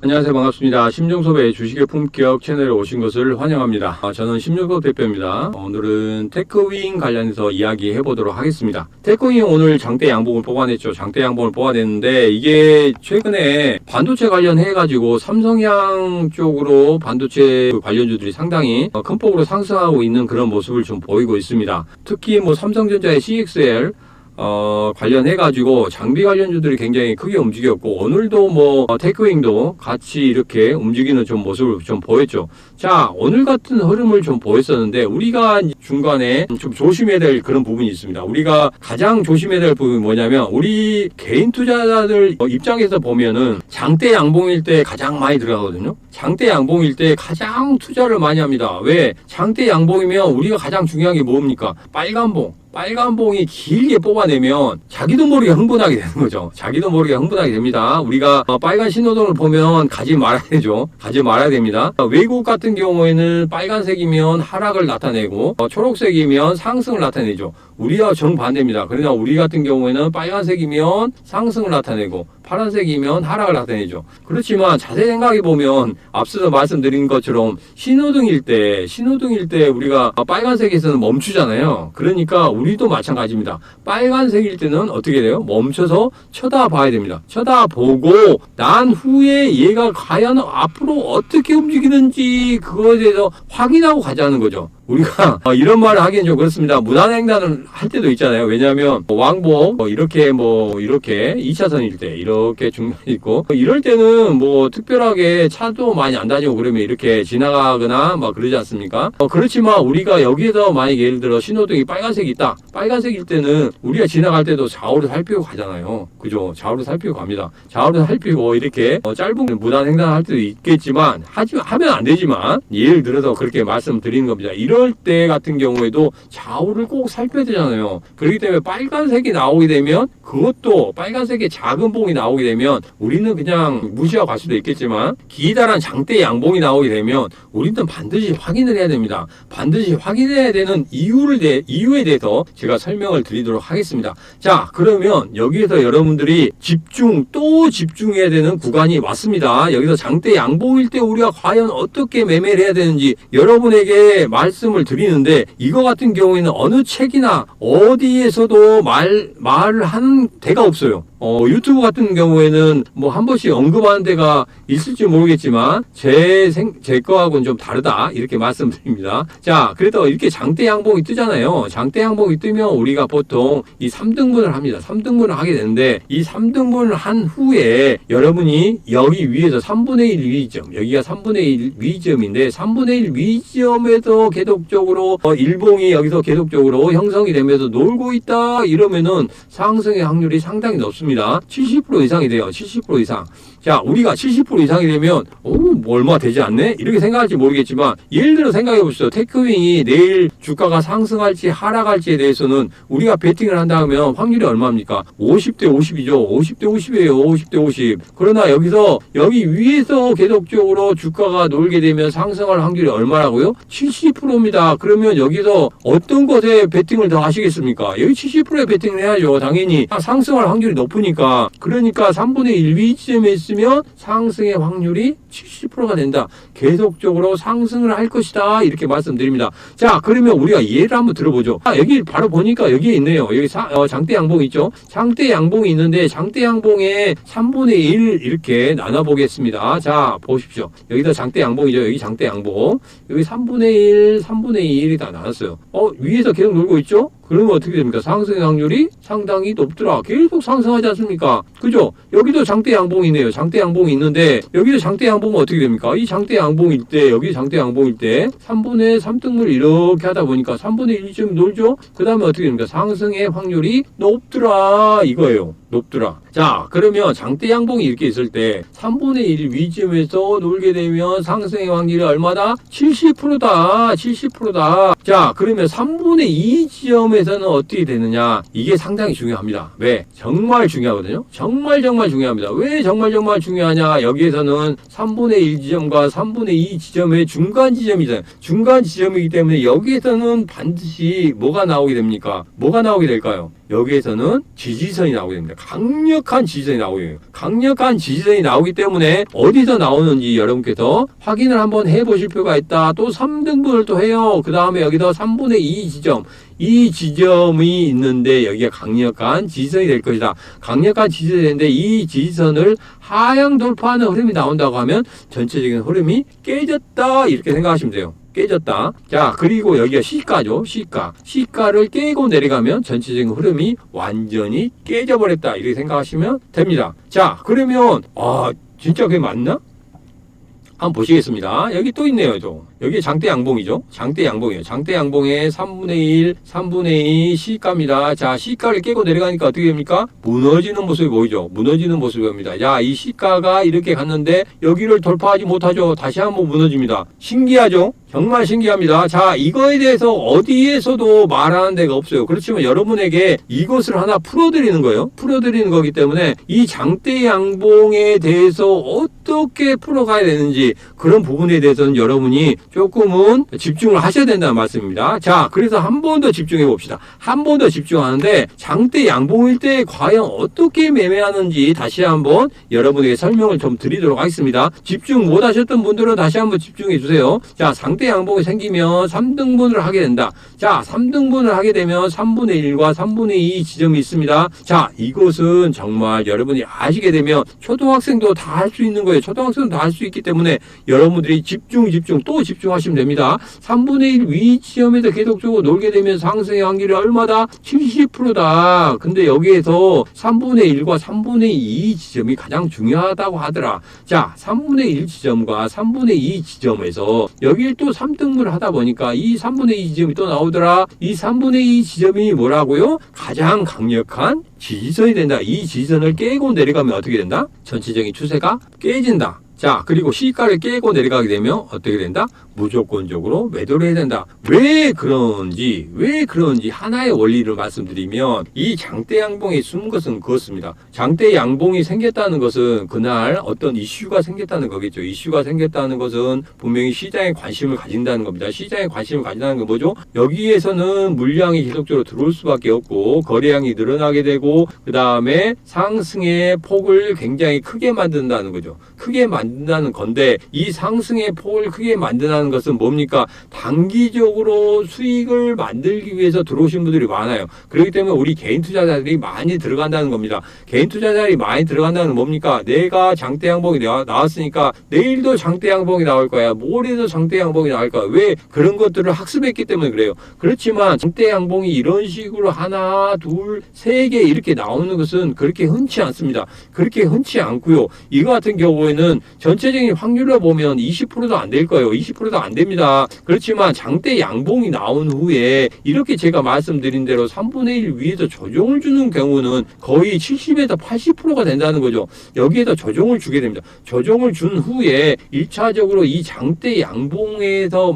안녕하세요. 반갑습니다. 심정섭의 주식의 품격 채널에 오신 것을 환영합니다. 저는 심정섭 대표입니다. 오늘은 테크윙 관련해서 이야기해 보도록 하겠습니다. 테크윙 오늘 장대 양봉을 뽑아냈죠. 장대 양봉을 뽑아냈는데 이게 최근에 반도체 관련해 가지고 삼성향 쪽으로 반도체 관련주들이 상당히 큰 폭으로 상승하고 있는 그런 모습을 좀 보이고 있습니다. 특히 삼성전자의 CXL 관련해가지고 장비 관련주들이 굉장히 크게 움직였고, 오늘도 테크윙도 같이 이렇게 움직이는 좀 모습을 좀 보였죠. 자, 오늘 같은 흐름을 좀 보였었는데, 우리가 중간에 좀 조심해야 될 그런 부분이 있습니다. 우리가 가장 조심해야 될 부분이 뭐냐면, 우리 개인 투자자들 입장에서 보면은 장대 양봉일 때 가장 많이 들어가거든요. 장대 양봉일 때 가장 투자를 많이 합니다. 왜? 장대 양봉이면 우리가 가장 중요한 게 뭡니까? 빨간 봉이 길게 뽑아내면 자기도 모르게 흥분하게 되는 거죠. 자기도 모르게 흥분하게 됩니다. 우리가 빨간 신호등을 보면 가지 말아야 되죠. 가지 말아야 됩니다. 외국 같은 경우에는 빨간색이면 하락을 나타내고 초록색이면 상승을 나타내죠. 우리와 정반대입니다. 그러나 우리 같은 경우에는 빨간색이면 상승을 나타내고 파란색이면 하락을 나타내죠. 그렇지만 자세히 생각해 보면 앞서서 말씀드린 것처럼 신호등일 때 우리가 빨간색에서는 멈추잖아요. 그러니까 우리도 마찬가지입니다. 빨간색일 때는 어떻게 돼요? 멈춰서 쳐다봐야 됩니다. 쳐다보고 난 후에 얘가 과연 앞으로 어떻게 움직이는지 그거에 대해서 확인하고 가자는 거죠. 우리가 이런 말을 하기엔 좀 그렇습니다. 무단횡단을 할 때도 있잖아요. 왜냐하면 왕복 이렇게 2차선일 때 이렇게 중간에 있고, 이럴 때는 특별하게 차도 많이 안 다니고 그러면 이렇게 지나가거나 그러지 않습니까? 그렇지만 우리가 여기에서 만약에 예를 들어 신호등이 빨간색이 있다. 빨간색일 때는 우리가 지나갈 때도 좌우를 살피고 가잖아요. 그죠? 좌우를 살피고 갑니다. 좌우를 살피고 이렇게 짧은 무단횡단을 할 때도 있겠지만 하면 안 되지만 예를 들어서 그렇게 말씀드리는 겁니다. 이럴 때 같은 경우에도 좌우를 꼭 살펴야 되잖아요. 그렇기 때문에 빨간색이 나오게 되면, 그것도 빨간색의 작은 봉이 나오게 되면 우리는 그냥 무시하고 갈 수도 있겠지만, 기다란 장대 양봉이 나오게 되면 우리는 반드시 확인을 해야 됩니다. 반드시 확인해야 되는 이유에 대해서 제가 설명을 드리도록 하겠습니다. 자, 그러면 여기에서 여러분들이 또 집중해야 되는 구간이 왔습니다. 여기서 장대 양봉일 때 우리가 과연 어떻게 매매를 해야 되는지 여러분에게 말씀을 드리는데, 이거 같은 경우에는 어느 책이나 어디에서도 말을 하는 데가 없어요. 유튜브 같은 경우에는 한 번씩 언급하는 데가 있을지 모르겠지만 제 거하고는 좀 다르다 이렇게 말씀드립니다. 자, 그래도 이렇게 장대 양봉이 뜨잖아요. 장대 양봉이 뜨면 우리가 보통 이 3등분을 합니다. 3등분을 하게 되는데, 이 3등분을 한 후에 여러분이 여기 위에서 3분의 1 위점, 여기가 3분의 1 위점인데 3분의 1 위점에서 계속적으로 일봉이 여기서 계속적으로 형성이 되면서 놀고 있다 이러면은 상승의 확률이 상당히 높습니다. 70% 이상이 돼요. 70% 이상. 자, 우리가 70% 이상이 되면 얼마 되지 않네? 이렇게 생각할지 모르겠지만, 예를 들어 생각해 보시죠. 테크윙이 내일 주가가 상승할지 하락할지에 대해서는 우리가 베팅을 한다면 확률이 얼마입니까? 50대 50이죠. 50대 50이에요. 50대 50. 그러나 여기 위에서 계속적으로 주가가 놀게 되면 상승할 확률이 얼마라고요? 70%입니다. 그러면 여기서 어떤 것에 베팅을 더 하시겠습니까? 여기 70%에 베팅을 해야죠. 당연히 상승할 확률이 높으니까. 그러니까 3분의 1 위점에 있으면 상승의 확률이 70%가 된다. 계속적으로 상승을 할 것이다. 이렇게 말씀드립니다. 자, 그러면 우리가 예를 한번 들어보죠. 여기 바로 보니까 여기에 있네요. 여기 장대 양봉 있죠? 장대 양봉이 있는데 장대 양봉에 3분의 1 이렇게 나눠보겠습니다. 자, 보십시오. 여기다 장대 양봉이죠. 여기 장대 양봉. 여기 3분의 1이 다 나눴어요. 위에서 계속 놀고 있죠? 그러면 어떻게 됩니까? 상승의 확률이 상당히 높더라. 계속 상승하지 않습니까? 그죠? 여기도 장대 양봉이네요. 장대 양봉이 있는데 여기도 장대 양봉은 어떻게 됩니까? 이 장대 양봉일 때, 여기 장대 양봉일 때 3분의 3등분을 이렇게 하다 보니까 3분의 1쯤 놀죠? 그 다음에 어떻게 됩니까? 상승의 확률이 높더라 이거예요. 높더라. 자, 그러면 장대 양봉이 이렇게 있을 때 3분의 1 위점에서 놀게 되면 상승의 확률이 얼마다? 70%다. 70%다. 자, 그러면 3분의 2 지점에서는 어떻게 되느냐? 이게 상당히 중요합니다. 왜? 정말 중요하거든요. 정말 중요합니다. 왜 정말 중요하냐? 여기에서는 3분의 1 지점과 3분의 2 지점의 중간 지점이잖아요. 중간 지점이기 때문에 여기에서는 반드시 뭐가 나오게 됩니까? 뭐가 나오게 될까요? 여기에서는 지지선이 나오게 됩니다. 강력한 지지선이 나오게 돼요. 강력한 지지선이 나오기 때문에 어디서 나오는지 여러분께서 확인을 한번 해보실 필요가 있다. 또 3등분을 또 해요. 그 다음에 여기서 3분의 2 지점, 이 지점이 있는데 여기가 강력한 지지선이 될 것이다. 강력한 지지선이 되는데 이 지지선을 하향 돌파하는 흐름이 나온다고 하면 전체적인 흐름이 깨졌다, 이렇게 생각하시면 돼요. 깨졌다. 자, 그리고 여기가 시가죠. 시가를 깨고 내려가면 전체적인 흐름이 완전히 깨져버렸다, 이렇게 생각하시면 됩니다. 자, 그러면 진짜 그게 맞나? 한번 보시겠습니다. 여기 또 있네요. 여기 장대 양봉이죠. 장대 양봉이에요. 장대 양봉의 3분의 1, 3분의 2 시가입니다. 자, 시가를 깨고 내려가니까 어떻게 됩니까? 무너지는 모습이 보이죠. 무너지는 모습이 보입니다. 자, 이 시가가 이렇게 갔는데 여기를 돌파하지 못하죠. 다시 한번 무너집니다. 신기하죠? 정말 신기합니다. 자, 이거에 대해서 어디에서도 말하는 데가 없어요. 그렇지만 여러분에게 이것을 하나 풀어드리는 거예요. 풀어드리는 거기 때문에 이 장대 양봉에 대해서 어떻게 풀어가야 되는지 그런 부분에 대해서는 여러분이 조금은 집중을 하셔야 된다는 말씀입니다. 자, 그래서 한 번 더 집중해 봅시다. 한 번 더 집중하는데 장대 양봉일 때 과연 어떻게 매매하는지 다시 한번 여러분에게 설명을 좀 드리도록 하겠습니다. 집중 못 하셨던 분들은 다시 한번 집중해 주세요. 자, 장대 양봉이 생기면 3등분을 하게 된다. 자, 3등분을 하게 되면 3분의 1과 3분의 2 지점이 있습니다. 자, 이것은 정말 여러분이 아시게 되면 초등학생도 다 할 수 있는 거예요. 초등학생도 다 할 수 있기 때문에 여러분들이 집중 또 집중하시면 됩니다. 3분의 1 위 지점에서 계속적으로 놀게 되면 상승의 확률이 얼마다? 70%다. 근데 여기에서 3분의 1과 3분의 2 지점이 가장 중요하다고 하더라. 자, 3분의 1 지점과 3분의 2 지점에서 여기를 또 3등분을 하다 보니까 이 3분의 2 지점이 또 나오더라. 이 3분의 2 지점이 뭐라고요? 가장 강력한 지지선이 된다. 이 지지선을 깨고 내려가면 어떻게 된다? 전체적인 추세가 깨진다. 자, 그리고 시가를 깨고 내려가게 되면 어떻게 된다? 무조건적으로 매도를 해야 된다. 왜 그런지 하나의 원리를 말씀드리면 이 장대 양봉이 숨은 것은 그렇습니다. 장대 양봉이 생겼다는 것은 그날 어떤 이슈가 생겼다는 거겠죠. 이슈가 생겼다는 것은 분명히 시장에 관심을 가진다는 겁니다. 시장에 관심을 가진다는 건 뭐죠? 여기에서는 물량이 계속적으로 들어올 수밖에 없고 거래량이 늘어나게 되고 그 다음에 상승의 폭을 굉장히 크게 만든다는 거죠. 크게 만든다는 건데 이 상승의 폭을 크게 만든다는 것은 뭡니까? 단기적으로 수익을 만들기 위해서 들어오신 분들이 많아요. 그렇기 때문에 우리 개인 투자자들이 많이 들어간다는 겁니다. 개인 투자자들이 많이 들어간다는 건 뭡니까? 내가 장대 양봉이 나왔으니까 내일도 장대 양봉이 나올 거야. 모레도 장대 양봉이 나올 거야. 왜? 그런 것들을 학습했기 때문에 그래요. 그렇지만 장대 양봉이 이런 식으로 하나, 둘, 세 개 이렇게 나오는 것은 그렇게 흔치 않습니다. 그렇게 흔치 않고요. 이거 같은 경우에는 전체적인 확률로 보면 20%도 안 될 거예요. 20%도 안 됩니다. 그렇지만 장대 양봉이 나온 후에 이렇게 제가 말씀드린 대로 3분의 1 위에서 조정을 주는 경우는 거의 70에서 80%가 된다는 거죠. 여기에다 조정을 주게 됩니다. 조정을 준 후에 1차적으로 이 장대 양봉에서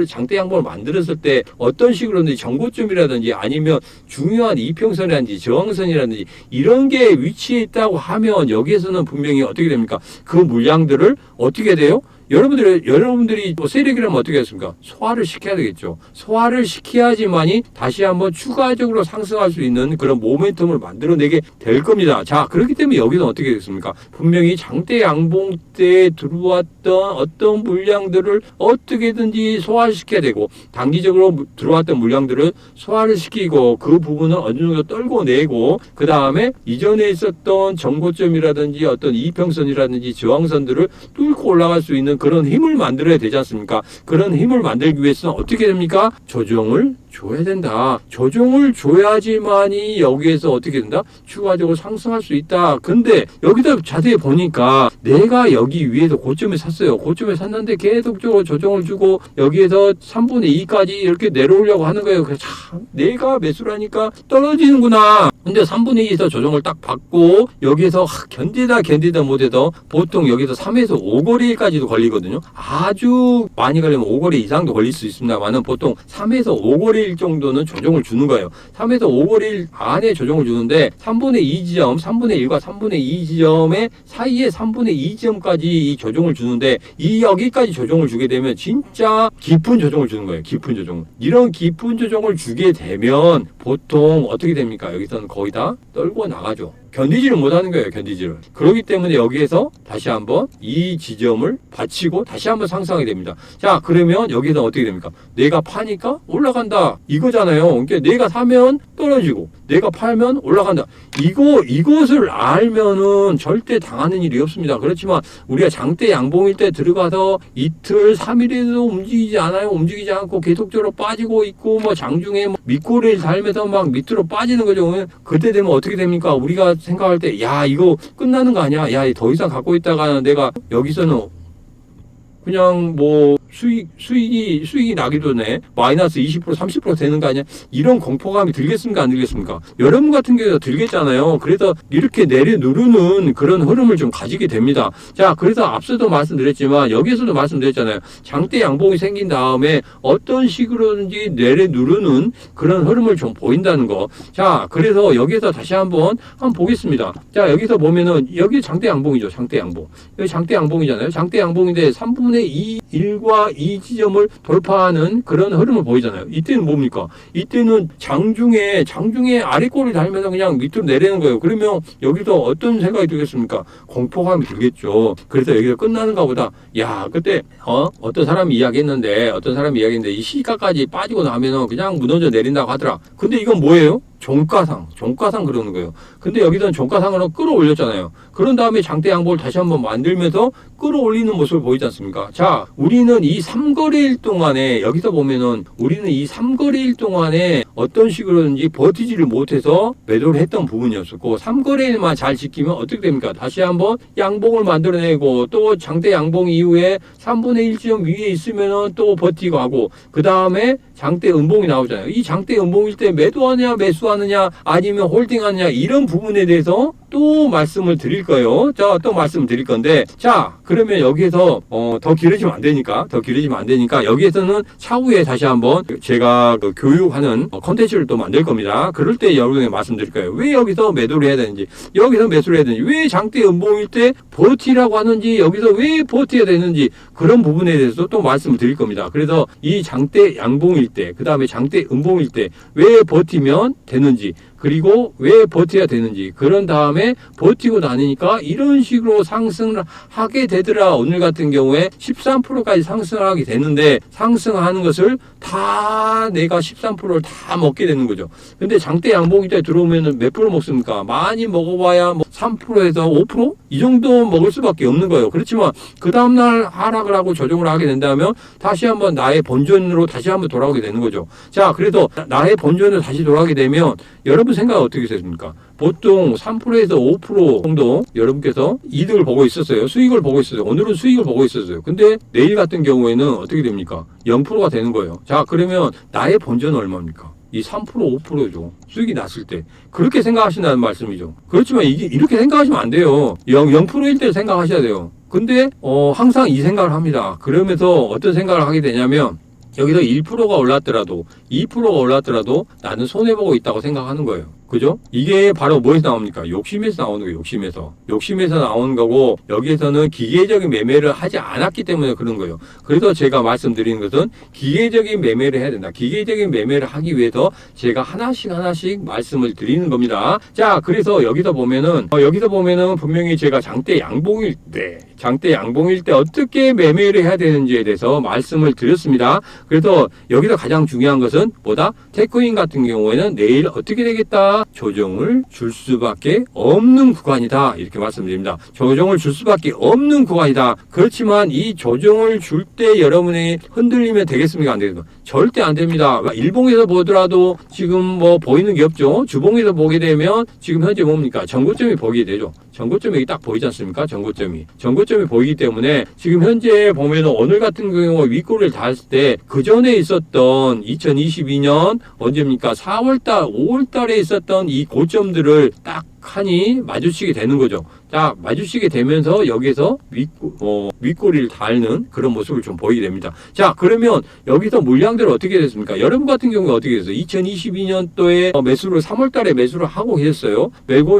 장대 양봉을 만들었을 때 어떤 식으로든지 정고점이라든지 아니면 중요한 이평선이라든지 저항선이라든지 이런 게 위치해 있다고 하면 여기에서는 분명히 어떻게 됩니까? 그 물량들을 어떻게 돼요? 여러분들이 세력이라면 어떻게 했습니까? 소화를 시켜야 되겠죠. 소화를 시켜야지만이 다시 한번 추가적으로 상승할 수 있는 그런 모멘텀을 만들어내게 될 겁니다. 자, 그렇기 때문에 여기는 어떻게 됐습니까? 분명히 장대 양봉 때 들어왔던 어떤 물량들을 어떻게든지 소화시켜야 되고 단기적으로 들어왔던 물량들을 소화를 시키고 그 부분을 어느 정도 떨궈내고 그 다음에 이전에 있었던 정고점이라든지 어떤 이평선이라든지 저항선들을 뚫고 올라갈 수 있는 그런 힘을 만들어야 되지 않습니까? 그런 힘을 만들기 위해서는 어떻게 됩니까? 조정을 줘야 된다. 조정을 줘야지만이 여기에서 어떻게 된다? 추가적으로 상승할 수 있다. 근데 여기다 자세히 보니까 내가 여기 위에서 고점에 샀어요. 고점에 샀는데 계속적으로 조정을 주고 여기에서 3분의 2까지 이렇게 내려오려고 하는 거예요. 그래서 참 내가 매수를 하니까 떨어지는구나. 근데 3분의 2에서 조정을 딱 받고 여기에서 견디다 못해서 보통 여기서 3에서 5거리까지도 걸리거든요. 아주 많이 걸리면 5거리 이상도 걸릴 수 있습니다만은 보통 3에서 5거리 5거래일 정도는 조정을 주는 거예요. 3에서 5거래일 안에 조정을 주는데 3분의 2 지점, 3분의 1과 3분의 2 지점의 사이에 3분의 2 지점까지 이 조정을 주는데 이 여기까지 조정을 주게 되면 진짜 깊은 조정을 주는 거예요. 깊은 조정. 이런 깊은 조정을 주게 되면 보통 어떻게 됩니까? 여기서는 거의 다 떨고 나가죠. 견디지를 못하는 거예요. 견디지를. 그렇기 때문에 여기에서 다시 한번 이 지점을 받치고 다시 한번 상승하게 됩니다. 자, 그러면 여기서 어떻게 됩니까? 내가 파니까 올라간다 이거잖아요. 그러니까 내가 사면 떨어지고 내가 팔면 올라간다. 이것을 알면은 절대 당하는 일이 없습니다. 그렇지만 우리가 장대 양봉일 때 들어가서 이틀 3일에도 움직이지 않아요. 움직이지 않고 계속적으로 빠지고 있고 뭐 장중에 뭐 밑꼬리를 달면서 막 밑으로 빠지는 거죠. 그때 되면 어떻게 됩니까? 우리가 생각할 때 야 이거 끝나는 거 아니야? 야 더 이상 갖고 있다가 내가 여기서는 그냥 뭐 수익이 나기 전에 마이너스 20% 30% 되는 거 아니야? 이런 공포감이 들겠습니까? 안 들겠습니까? 여러분 같은 경우도 들겠잖아요. 그래서 이렇게 내려누르는 그런 흐름을 좀 가지게 됩니다. 자, 그래서 앞서도 말씀드렸지만 여기에서도 말씀드렸잖아요. 장대 양봉이 생긴 다음에 어떤 식으로든지 내려누르는 그런 흐름을 좀 보인다는 거. 자, 그래서 여기에서 다시 한번 보겠습니다. 자, 여기서 보면은 여기 장대 양봉이죠. 장대 양봉. 여기 장대 양봉이잖아요. 장대 양봉인데 3분의 2 1과 이 지점을 돌파하는 그런 흐름을 보이잖아요. 이때는 뭡니까? 이때는 장중에 아래꼬리를 달면서 그냥 밑으로 내리는 거예요. 그러면 여기서 어떤 생각이 들겠습니까? 공포감이 들겠죠. 그래서 여기서 끝나는가 보다. 야, 그때 어떤 사람이 이야기했는데 이 시가까지 빠지고 나면은 그냥 무너져 내린다고 하더라. 근데 이건 뭐예요? 종가상 그러는 거예요. 근데 여기서는 종가상으로 끌어올렸잖아요. 그런 다음에 장대 양봉을 다시 한번 만들면서 끌어올리는 모습을 보이지 않습니까? 자, 우리는 이 3거래일 동안에 여기서 보면은 우리는 이 3거래일 동안에 어떤 식으로든지 버티지를 못해서 매도를 했던 부분이었었고 3거래일만 잘 지키면 어떻게 됩니까? 다시 한번 양봉을 만들어내고 또 장대 양봉 이후에 3분의 1점 위에 있으면은 또 버티고 하고 그 다음에 장대 음봉이 나오잖아요. 이 장대 음봉일 때 매도하느냐 매수하느냐 아니면 홀딩하느냐 이런 부분에 대해서 또 말씀을 드릴 거예요. 자, 또 말씀을 드릴 건데 자, 그러면 여기에서 더 길어지면 안 되니까 여기에서는 차후에 다시 한번 제가 교육하는 컨텐츠를 또 만들 겁니다. 그럴 때 여러분에게 말씀드릴 거예요. 왜 여기서 매도를 해야 되는지, 여기서 매수를 해야 되는지, 왜 장대 음봉일 때 버티라고 하는지, 여기서 왜 버텨야 되는지 그런 부분에 대해서 또 말씀을 드릴 겁니다. 그래서 이 장대 양봉일 때, 그 다음에 장대 음봉일 때 왜 버티면 되는지, 그리고 왜 버텨야 되는지, 그런 다음에 버티고 나니까 이런 식으로 상승을 하게 되더라. 오늘 같은 경우에 13%까지 상승하게 되는데 상승하는 것을 다 내가 13%를 다 먹게 되는 거죠. 근데 장대 양봉일 때 들어오면 몇 프로 먹습니까? 많이 먹어봐야 뭐 3%에서 5%? 이 정도 먹을 수밖에 없는 거예요. 그렇지만 그 다음날 하락을 하고 조정을 하게 된다면 다시 한번 나의 본전으로 다시 한번 돌아오게 되는 거죠. 자, 그래서 나의 본전으로 다시 돌아가게 되면 여러분 생각 어떻게 되십니까? 보통 3%에서 5% 정도 여러분께서 이득을 보고 있었어요. 수익을 보고 있었어요. 오늘은 수익을 보고 있었어요. 근데 내일 같은 경우에는 어떻게 됩니까? 0%가 되는 거예요. 자, 그러면 나의 본전은 얼마입니까? 이 3%, 5%죠. 수익이 났을 때. 그렇게 생각하신다는 말씀이죠. 그렇지만 이렇게 생각하시면 안 돼요. 0%일 때 생각하셔야 돼요. 근데, 항상 이 생각을 합니다. 그러면서 어떤 생각을 하게 되냐면, 여기서 1%가 올랐더라도 2%가 올랐더라도 나는 손해보고 있다고 생각하는 거예요. 그죠? 이게 바로 뭐에서 나옵니까? 욕심에서 나오는 거예요. 욕심에서 나오는 거고 여기에서는 기계적인 매매를 하지 않았기 때문에 그런 거예요. 그래서 제가 말씀드리는 것은 기계적인 매매를 해야 된다. 기계적인 매매를 하기 위해서 제가 하나씩 말씀을 드리는 겁니다. 자, 그래서 여기서 보면은 분명히 제가 장대 양봉일 때 어떻게 매매를 해야 되는지에 대해서 말씀을 드렸습니다. 그래서 여기서 가장 중요한 것은 뭐다? 테크인 같은 경우에는 내일 어떻게 되겠다? 조정을 줄 수밖에 없는 구간이다. 이렇게 말씀드립니다. 조정을 줄 수밖에 없는 구간이다. 그렇지만 이 조정을 줄 때 여러분이 흔들리면 되겠습니까? 안 되겠습니까? 절대 안 됩니다. 일봉에서 보더라도 지금 뭐 보이는 게 없죠. 주봉에서 보게 되면 지금 현재 뭡니까? 전고점이 보게 되죠. 전고점이 딱 보이지 않습니까? 전고점이 보이기 때문에 지금 현재 보면은 오늘 같은 경우 윗꼬리를 닿았을 때 그 전에 있었던 2022년 언제입니까? 4월달, 5월달에 있었던 이 고점들을 딱 칸이 마주치게 되는 거죠. 자, 마주치게 되면서 여기서 윗꼬리를 닳는 그런 모습을 좀 보이게 됩니다. 자, 그러면 여기서 물량들은 어떻게 됐습니까? 여러분 같은 경우에 어떻게 됐어요? 2022년도에 매수를 3월 달에 매수를 하고 계셨어요.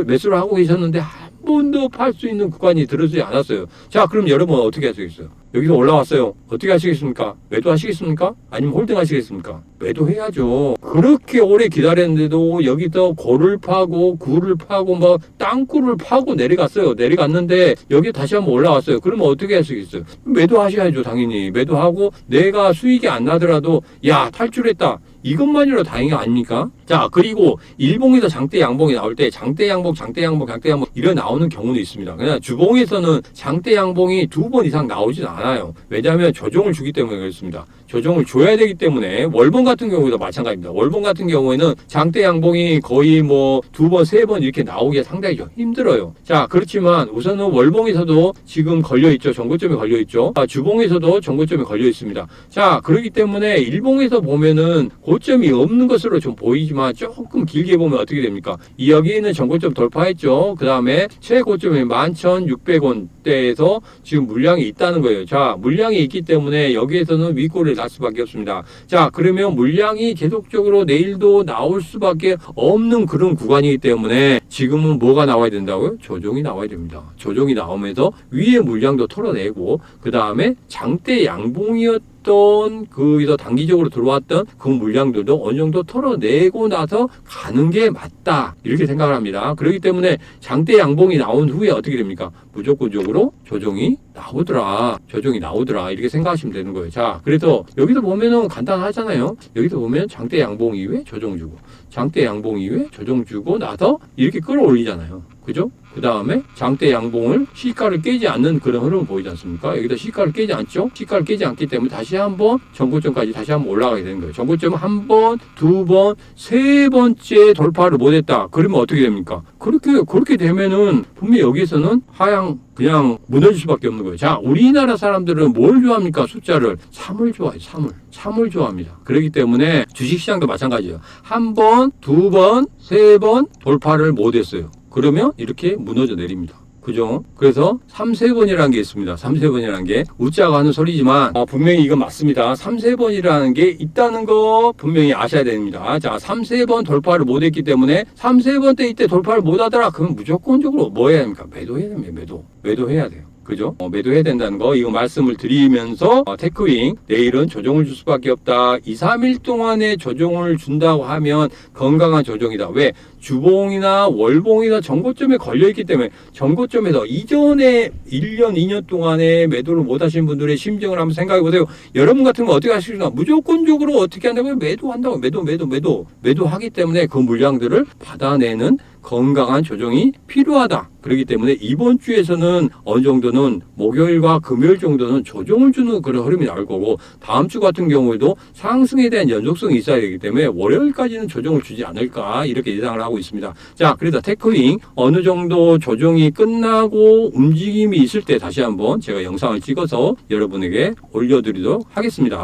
매수를 하고 계셨는데 한 번도 팔 수 있는 구간이 들어지지 않았어요. 자, 그럼 여러분 어떻게 하시겠어요? 여기서 올라왔어요. 어떻게 하시겠습니까? 매도하시겠습니까? 아니면 홀딩하시겠습니까? 매도해야죠. 그렇게 오래 기다렸는데도 여기서 골을 파고 굴을 파고 막 땅굴을 파고 내려갔어요. 내려갔는데 여기 다시 한번 올라왔어요. 그러면 어떻게 하시겠어요? 매도하셔야죠. 당연히 매도하고 내가 수익이 안 나더라도 야 탈출했다. 이것만이라도 다행이 아닙니까? 자, 그리고 일봉에서 장대 양봉이 나올 때 장대 양봉 이런 나오는 경우도 있습니다. 그냥 주봉에서는 장대 양봉이 2번 이상 나오진 않아요. 왜냐하면 조정을 주기 때문에 그렇습니다. 조정을 줘야 되기 때문에 월봉 같은 경우도 마찬가지입니다. 월봉 같은 경우에는 장대 양봉이 거의 뭐 2번, 3번 이렇게 나오기가 상당히 좀 힘들어요. 자, 그렇지만 우선은 월봉에서도 지금 걸려있죠. 전고점이 걸려있죠. 주봉에서도 전고점이 걸려있습니다. 자, 그렇기 때문에 일봉에서 보면은 고점이 없는 것으로 좀 보이지만 조금 길게 보면 어떻게 됩니까? 여기는 전고점 돌파했죠. 그 다음에 최고점이 11,600원대에서 지금 물량이 있다는 거예요. 자, 물량이 있기 때문에 여기에서는 윗꼬리를 날 수밖에 없습니다. 자, 그러면 물량이 계속적으로 내일도 나올 수밖에 없는 그런 구간이기 때문에 지금은 뭐가 나와야 된다고요? 조정이 나와야 됩니다. 조정이 나오면서 위에 물량도 털어내고 그 다음에 장대 양봉이었던 거기서 단기적으로 들어왔던 그 물량들도 어느 정도 털어내고 나서 가는 게 맞다 이렇게 생각을 합니다. 그렇기 때문에 장대 양봉이 나온 후에 어떻게 됩니까? 무조건적으로 조정이 나오더라 이렇게 생각하시면 되는 거예요. 자, 그래서 여기서 보면은 간단하잖아요. 여기서 보면 장대 양봉 이후에 조정 주고 장대 양봉 이후에 조정 주고 나서 이렇게 끌어올리잖아요. 그죠? 그 다음에 장대 양봉을 시가를 깨지 않는 그런 흐름을 보이지 않습니까? 여기다 시가를 깨지 않죠? 시가를 깨지 않기 때문에 다시 한번 전고점까지 다시 한번 올라가게 되는 거예요. 전고점은 한 번, 두 번, 세 번째 돌파를 못했다. 그러면 어떻게 됩니까? 그렇게 되면은 분명히 여기에서는 하향 그냥 무너질 수밖에 없는 거예요. 자, 우리나라 사람들은 뭘 좋아합니까? 숫자를 3을 좋아해요. 3을 좋아합니다. 그렇기 때문에 주식시장도 마찬가지예요. 한 번, 두 번, 세 번 돌파를 못했어요. 그러면 이렇게 무너져 내립니다. 그죠? 그래서 3, 3번이라는 게 있습니다. 3, 3번이라는 게 웃자고 하는 소리지만 분명히 이건 맞습니다. 3, 3번이라는 게 있다는 거 분명히 아셔야 됩니다. 자, 3, 3번 돌파를 못했기 때문에 3, 3번 때 이때 돌파를 못하더라. 그러면 무조건적으로 뭐 해야 됩니까? 매도해야 됩니다. 매도해야 돼요. 그죠? 매도해야 된다는 거 이거 말씀을 드리면서 테크윙 내일은 조정을 줄 수밖에 없다. 2, 3일 동안에 조정을 준다고 하면 건강한 조정이다. 왜? 주봉이나 월봉이나 전고점에 걸려있기 때문에 전고점에서 이전에 1년, 2년 동안에 매도를 못 하신 분들의 심정을 한번 생각해 보세요. 여러분 같은 거 어떻게 하시나? 무조건적으로 어떻게 한다고요? 매도한다고. 매도하기 때문에 그 물량들을 받아내는 건강한 조정이 필요하다. 그렇기 때문에 이번 주에서는 어느 정도는 목요일과 금요일 정도는 조정을 주는 그런 흐름이 나올 거고 다음 주 같은 경우에도 상승에 대한 연속성이 있어야 되기 때문에 월요일까지는 조정을 주지 않을까 이렇게 예상을 하고 있습니다. 자, 그래서 테크윙 어느 정도 조정이 끝나고 움직임이 있을 때 다시 한번 제가 영상을 찍어서 여러분에게 올려드리도록 하겠습니다.